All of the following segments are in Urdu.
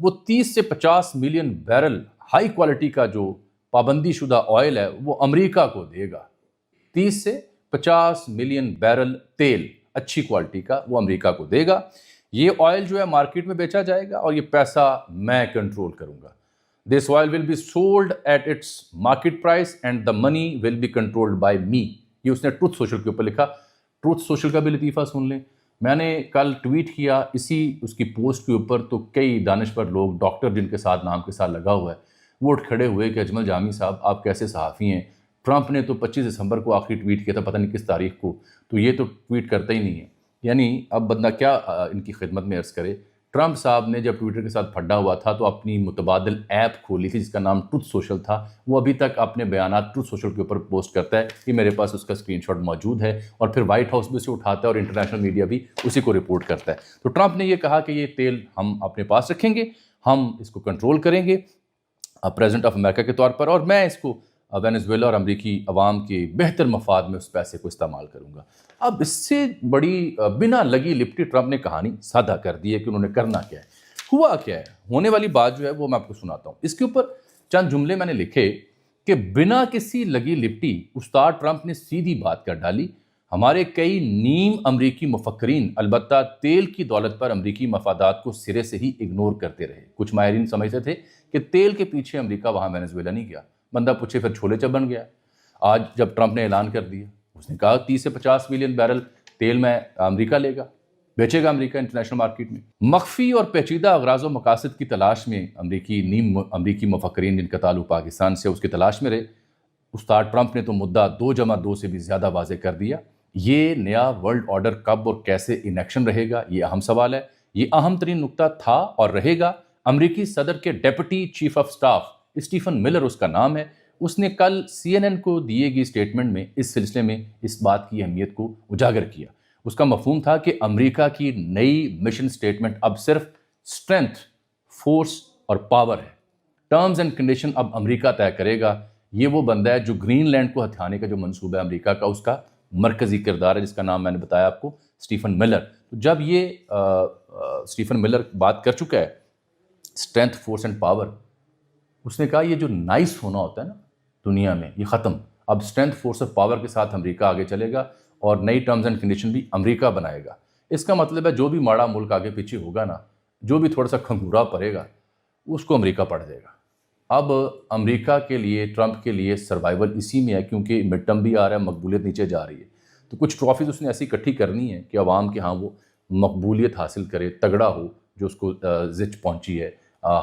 وہ 30 سے 50 ملین بیرل ہائی کوالٹی کا جو پابندی شدہ آئل ہے وہ امریکہ کو دے گا. 30 سے 50 ملین بیرل تیل اچھی کوالٹی کا وہ امریکہ کو دے گا. یہ آئل جو ہے مارکیٹ میں بیچا جائے گا اور یہ پیسہ میں کنٹرول کروں گا. This oil will be sold at its market price and the money will be controlled by me. یہ اس نے ٹروتھ سوشل کے اوپر لکھا. ٹروتھ سوشل کا بھی لطیفہ سن لیں. میں نے کل ٹویٹ کیا اسی اس کی پوسٹ کے اوپر, تو کئی دانشور لوگ, ڈاکٹر جن کے ساتھ نام کے ساتھ لگا ہوا ہے, وہ اٹھ کھڑے ہوئے کہ اجمل جامی صاحب آپ کیسے صحافی ہیں, ٹرمپ نے تو 25 دسمبر کو آخری ٹویٹ کیا تھا, پتہ نہیں کس تاریخ کو, تو یہ تو ٹویٹ کرتا ہی نہیں ہے. یعنی اب بندہ کیا ان کی خدمت میں عرض کرے. ٹرمپ صاحب نے جب ٹویٹر کے ساتھ پھڈا ہوا تھا تو اپنی متبادل ایپ کھولی تھی جس کا نام ٹروتھ سوشل تھا. وہ ابھی تک اپنے بیانات ٹروتھ سوشل کے اوپر پوسٹ کرتا ہے کہ میرے پاس اس کا اسکرین شاٹ موجود ہے, اور پھر وائٹ ہاؤس بھی اسے اٹھاتا ہے اور انٹرنیشنل میڈیا بھی اسی کو رپورٹ کرتا ہے. تو ٹرمپ نے یہ کہا کہ یہ تیل ہم اپنے پاس رکھیں گے, ہم اس کو کنٹرول کریں گے پریزیڈنٹ آف امریکہ کے طور پر, اور میں اس کو وینزویلا اور امریکی عوام کے بہتر مفاد میں اس پیسے کو استعمال کروں گا. اب اس سے بڑی بنا لگی لپٹی ٹرمپ نے کہانی سادہ کر دی ہے کہ انہوں نے کرنا کیا ہے. ہوا کیا ہے, ہونے والی بات جو ہے وہ میں آپ کو سناتا ہوں. اس کے اوپر چند جملے میں نے لکھے کہ بنا کسی لگی لپٹی استاد ٹرمپ نے سیدھی بات کر ڈالی. ہمارے کئی نیم امریکی مفکرین البتہ تیل کی دولت پر امریکی مفادات کو سرے سے ہی اگنور کرتے رہے. کچھ ماہرین سمجھتے تھے کہ تیل کے پیچھے امریکہ وہاں وینزویلا نہیں گیا. بندہ پوچھے پھر چھولے چبن گیا. آج جب ٹرمپ نے اعلان کر دیا, اس نے کہا 30 سے 50 ملین بیرل تیل میں امریکہ لے گا, بیچے گا امریکہ انٹرنیشنل مارکیٹ میں. مخفی اور پیچیدہ اغراض و مقاصد کی تلاش میں امریکی مفکرین جن کا تعلق پاکستان سے اس کی تلاش میں رہے. استاد ٹرمپ نے تو مدعا 2+2 سے بھی زیادہ واضح کر دیا. یہ نیا ورلڈ آرڈر کب اور کیسے ان ایکشن رہے گا, یہ اہم سوال ہے. یہ اہم ترین نقطہ تھا اور رہے گا. امریکی صدر کے deputy chief of staff Stephen Miller اس کا نام ہے, اس نے کل CNN کو دیے گئی اسٹیٹمنٹ میں اس سلسلے میں اس بات کی اہمیت کو اجاگر کیا. اس کا مفہوم تھا کہ امریکہ کی نئی مشن سٹیٹمنٹ اب صرف اسٹرینتھ, فورس اور پاور ہے. ٹرمز اینڈ کنڈیشن اب امریکہ طے کرے گا. یہ وہ بندہ ہے جو گرین لینڈ کو ہتھیانے کا جو منصوبہ ہے امریکہ کا, اس کا مرکزی کردار ہے, جس کا نام میں نے بتایا آپ کو, اسٹیفن ملر. تو جب یہ اسٹیفن ملر بات کر چکا ہے اسٹرینتھ, فورس اینڈ پاور, اس نے کہا یہ جو نائس ہونا ہوتا ہے نا دنیا میں یہ ختم. اب اسٹرینتھ, فورس اور پاور کے ساتھ امریکہ آگے چلے گا اور نئی ٹرمز اینڈ کنڈیشن بھی امریکہ بنائے گا. اس کا مطلب ہے جو بھی ماڑا ملک آگے پیچھے ہوگا نا, جو بھی تھوڑا سا کھنگورا پڑے گا, اس کو امریکہ پڑھ دے گا. اب امریکہ کے لیے, ٹرمپ کے لیے سروائیول اسی میں ہے, کیونکہ مڈ ٹرم بھی آ رہا ہے, مقبولیت نیچے جا رہی ہے. تو کچھ ٹرافیز اس نے ایسی اکٹھی کرنی ہے کہ عوام کے ہاں وہ مقبولیت حاصل کرے, تگڑا ہو, جو اس کو زچ پہنچی ہے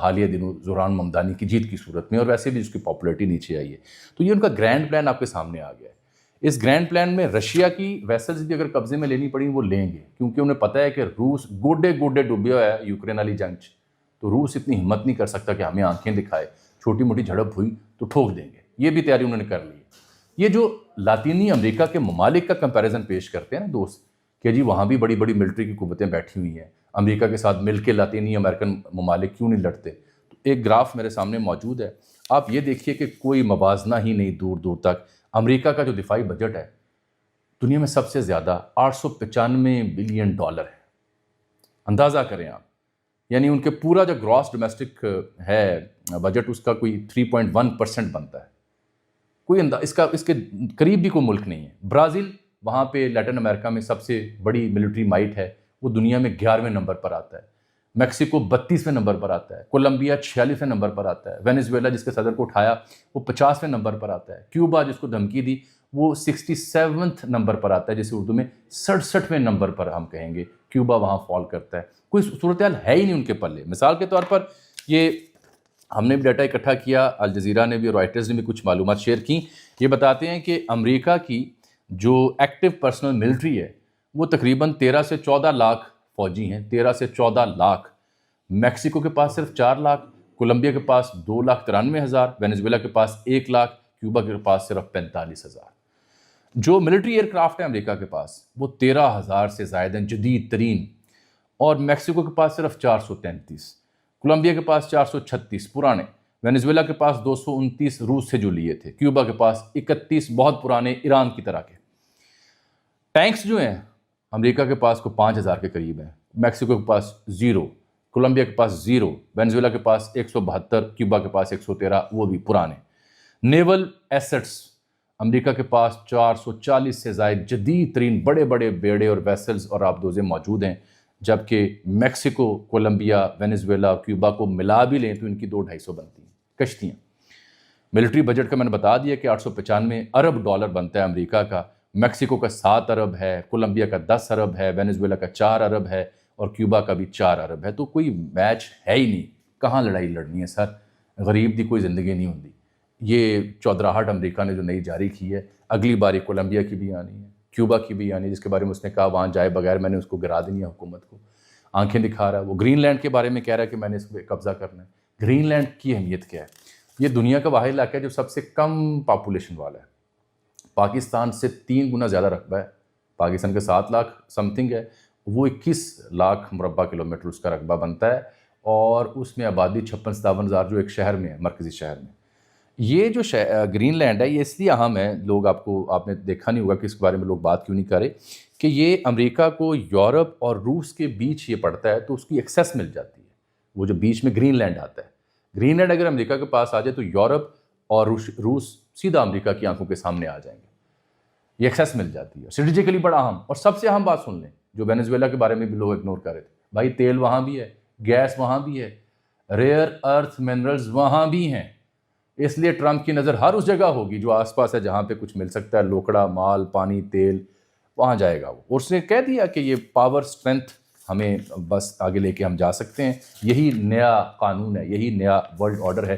حالیہ دنوں زوران ممدانی کی جیت کی صورت میں, اور ویسے بھی اس کی پاپولیرٹی نیچے آئی ہے. تو یہ ان کا گرینڈ پلان آپ کے سامنے آ گیا ہے. اس گرینڈ پلان میں رشیا کی ویسلز بھی اگر قبضے میں لینی پڑیں وہ لیں گے, کیونکہ انہیں پتہ ہے کہ روس گوڈے ڈوبیا ہوا ہے یوکرین والی جنگ. تو روس اتنی ہمت نہیں کر سکتا کہ ہمیں آنکھیں دکھائے, چھوٹی موٹی جھڑپ ہوئی تو ٹھوک دیں گے. یہ بھی تیاری انہوں نے کر لی ہے. یہ جو لاطینی امریکہ کے ممالک کا کمپیریزن پیش کرتے ہیں نا دوست, کہ جی وہاں بھی بڑی بڑی ملٹری کی قوتیں بیٹھی ہوئی ہیں, امریکہ کے ساتھ مل کے لاطینی امریکن ممالک کیوں نہیں لڑتے. تو ایک گراف میرے سامنے موجود ہے, آپ یہ دیکھیے کہ کوئی موازنہ ہی نہیں دور دور تک. امریکہ کا جو دفاعی بجٹ ہے دنیا میں سب سے زیادہ $895 بلین ہے. اندازہ کریں آپ, یعنی ان کے پورا جو گراس ڈومیسٹک ہے بجٹ, اس کا کوئی 3.1% بنتا ہے. کوئی اس کے قریب بھی کوئی ملک نہیں ہے. برازیل وہاں پہ لیٹن امریکہ میں سب سے بڑی ملٹری مائٹ ہے, وہ دنیا میں 11ویں نمبر پر آتا ہے. میکسیکو 32ویں نمبر پر آتا ہے. کولمبیا 46ویں نمبر پر آتا ہے. وینزویلا جس کے صدر کو اٹھایا وہ 50ویں نمبر پر آتا ہے. کیوبا جس کو دھمکی دی وہ 67ویں نمبر پر آتا ہے, جسے اردو میں 67ویں نمبر پر ہم کہیں گے. کیوبا وہاں فال کرتا ہے. کوئی صورتحال ہے ہی نہیں ان کے پلے. مثال کے طور پر یہ ہم نے بھی ڈیٹا اکٹھا کیا, الجزیرہ نے بھی, رائٹرز نے بھی کچھ معلومات شیئر کی. یہ بتاتے ہیں کہ امریکہ کی جو ایکٹیو پرسنل ملٹری ہے وہ تقریباً 13 سے 14 لاکھ فوجی ہیں. 13 سے 14 لاکھ. میکسیکو کے پاس صرف 4 لاکھ, کولمبیا کے پاس 2,93,000, وینزویلا کے پاس 1 لاکھ, کیوبا کے پاس صرف 45,000. جو ملٹری ایئر کرافٹ ہے امریکہ کے پاس وہ 13,000 سے زائد ہیں, جدید ترین. اور میکسیکو کے پاس صرف 433, کولمبیا کے پاس 436 پرانے, وینزویلا کے پاس 229 روس سے جو لیے تھے, کیوبا کے پاس 31 بہت پرانے ایران کی طرح کے. ٹینکس جو ہیں امریکہ کے پاس کو 5,000 کے قریب ہیں, میکسیکو کے پاس 0, کولمبیا کے پاس 0, وینزویلا کے پاس 172, کیوبا کے پاس 113, وہ بھی پرانے. نیول ایسٹس امریکہ کے پاس 440 سے زائد جدید ترین بڑے بڑے بیڑے اور ویسلز اور آبدوزیں موجود ہیں, جبکہ میکسیکو, کولمبیا, وینزویلا اور کیوبا کو ملا بھی لیں تو ان کی 200-250 بنتی ہیں کشتیاں. ملٹری بجٹ کا میں نے بتا دیا کہ $895 ارب بنتا ہے امریکہ کا, میکسیکو کا 7 ارب ہے, کولمبیا کا 10 ارب ہے, وینزویلا کا 4 ارب ہے اور کیوبا کا بھی 4 ارب ہے. تو کوئی میچ ہے ہی نہیں, کہاں لڑائی لڑنی ہے سر, غریب دی کوئی زندگی نہیں ہوتی. یہ چودراہٹ امریکہ نے جو نئی جاری کی ہے, اگلی باری کولمبیا کی بھی آنی ہے, کیوبا کی بھی آنی ہے, جس کے بارے میں اس نے کہا وہاں جائے بغیر میں نے اس کو گرا دینی ہے حکومت کو, آنکھیں دکھا رہا ہے. وہ گرین لینڈ کے بارے میں کہہ رہا ہے کہ میں نے اس پہ قبضہ کرنا ہے. گرین لینڈ کی اہمیت کیا ہے؟ یہ دنیا کا واحد علاقہ ہے جو سب سے کم پاپولیشن والا ہے. پاکستان سے 3 گنا زیادہ رقبہ ہے. پاکستان کے 7 لاکھ سم تھنگ ہے, وہ 21 لاکھ مربع کلومیٹر اس کا رقبہ بنتا ہے, اور اس میں آبادی 56-57 ہزار جو ایک شہر میں ہے, مرکزی شہر میں. یہ جو گرین لینڈ ہے یہ اس لیے اہم ہے, لوگ آپ نے دیکھا نہیں ہوگا کہ اس کے بارے میں لوگ بات کیوں نہیں کرے, کہ یہ امریکہ کو یورپ اور روس کے بیچ یہ پڑتا ہے, تو اس کی ایکسیس مل جاتی ہے. وہ جو بیچ میں گرین لینڈ آتا ہے, گرین لینڈ اگر امریکہ کے پاس آ جائے تو یورپ اور روس سیدھا امریکہ کی آنکھوں کے سامنے آ جائیں گے. یہ ایکسیس مل جاتی ہے, اسٹریٹجیکلی بڑا اہم. اور سب سے اہم بات سن لیں, جو وینزویلا کے بارے میں بھی لوگ اگنور کر رہے تھے, بھائی تیل وہاں بھی ہے, گیس وہاں بھی ہے, ریئر ارتھ منرلز وہاں بھی ہیں. اس لیے ٹرمپ کی نظر ہر اس جگہ ہوگی جو آس پاس ہے جہاں پہ کچھ مل سکتا ہے, لوکڑا, مال, پانی, تیل, وہاں جائے گا وہ. اور اس نے کہہ دیا کہ یہ پاور اسٹرینتھ ہمیں بس آگے لے کے ہم جا سکتے ہیں. یہی نیا قانون ہے, یہی نیا ورلڈ آرڈر ہے